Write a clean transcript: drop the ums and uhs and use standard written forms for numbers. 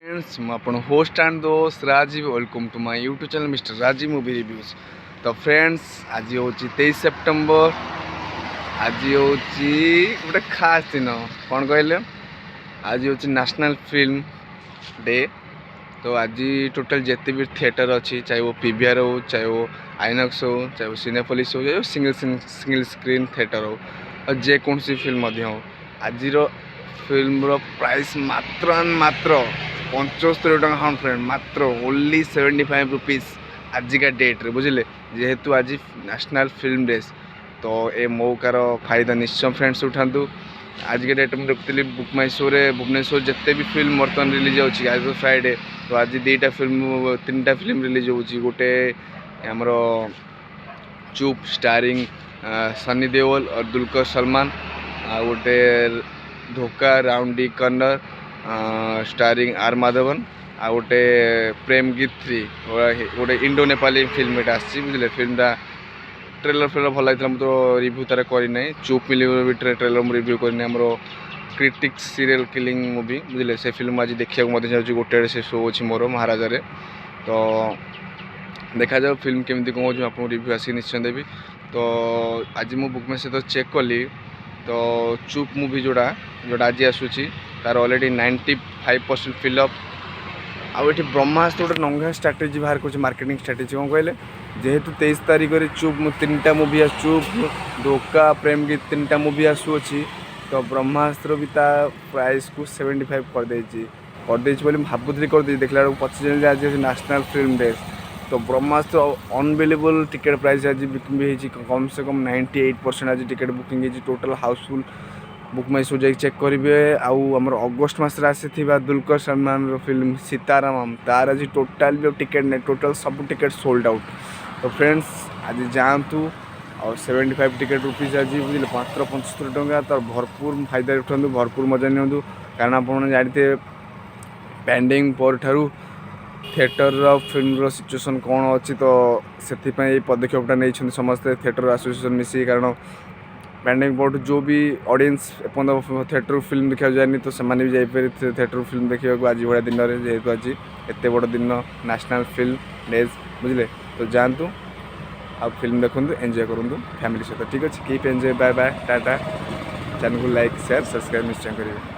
Friends मैं host and दोस्त Rajeev welcome to my YouTube channel mister Rajeev movie reviews. तो friends आज हूँ 23 सेप्टेम्बर। आज हूँ गोटे खास दिन कौन कहले आज हूँ नेशनल फिल्म डे। तो आज टोटल जिते भी थिएटर अच्छी चाहे वो पीवीआर हो चाहे वो आइनक्स हो चाहे वो सिनेपोलिस हो चाहे सिंगल स्क्रीन थिएटर हो और जेकोसी फिल्म हो आज फिल्म प्राइस मात्र मात्र 75 टका। हाँ फ्रेंड मात्र ओनली 75 रुपीज आजिका डेट्रे बुझे जेहेतु आज नेशनल फिल्म डे। तो ये मौकार फायदा निश्चय फ्रेंड्स उठातु। आज के डेट में देखती बुक माई शो रे भुवनेश्वर जिते भी फिल्म बर्तमान रिलीज होची आज फ्राइडे। तो आज दुईटा फिल्म तीन फिल्म रिलीज होची गोटे आमर चुप स्टारिंग सनी देओल और दुलकर सलमान आ गोटे Dhokha round D corner starring R Madhavan आ गोटे प्रेम गीत 3 गोटे इंडो नेपाली फिल्म एटा आसी बुझे फिल्मटा ट्रेलर भल लगा तो रिव्यू तार करना चुप मिली भी ट्रेलर रिव्यू करनी आम क्रिटिक्स सीरियल किलिंग मूवी बुझे से फिल्म आज देखा जाऊँगी गोटे से शो अच्छी मोर महाराजा रे। तो देखा जाओ फिल्म केमती कौन हो आपको रिव्यू आसिक निश्चय देवी। तो आज मु बुक में सहित चेक कली तो चुप मूवी जोड़ा आज आसूसी तार ऑलरेडी 95% फिलअप आउ ये ब्रह्मास्त्र गोटे नंगा स्ट्राटेजी बाहर कर मार्केटिंग स्ट्राटेजी कौन कहले जेहेतु 23 तारीख में चुप तीन मूवी चुप धोखा प्रेम गीत 3 मूवी आसूसी। तो ब्रह्मास्त्र भी ता प्राइस को 75 करदे बोली भावुरी करदे देखला पचास आज नेशनल फिल्म डे। तो ब्रह्मास्त्र अनबिलीवेबल टिकेट प्राइस आज बुकिंग भी कम से कम 98% आज टिकेट बुकिंग है टोटल हाउसफुल। बुक माई शो चेक करेंगे आम अगस्ट मस आसी दुलकर सलमान फिल्म सीताराम तार आज टोटाल भी टिकेट नहीं टोटाल सब टिकेट सोल्ड आउट। तो फ्रेंड्स आज जातु और 75 टिकेट रुपीज आज बुझे मात्र 75 टका तो भरपूर फायदा उठातु भरपूर मजा नियंतु कारण आप जानते पेंडिंग पर ठारू थिएटर फिल्म सिचुएसन कौन अच्छी। तो से पदक्षेपटा नहीं समस्ते थिएटर एसोसिएशन मिसिक कारण पेंडिंग बोर्ड जो भी ऑडियंस थिएटर फिल्म देखा जाए तो से भी जापर थिएटर फिल्म देखा आज भाया दिन में जेहेतु आज एत बड़ दिन नेशनल फिल्म डेज बुझे। तो जातु आ फिल्म देखूँ एंजॉय करूँ फैमिली सहित ठीक अच्छे keep enjoy bye bye tata. Channel को लाइक शेयर सब्सक्राइब निश्चय करेंगे।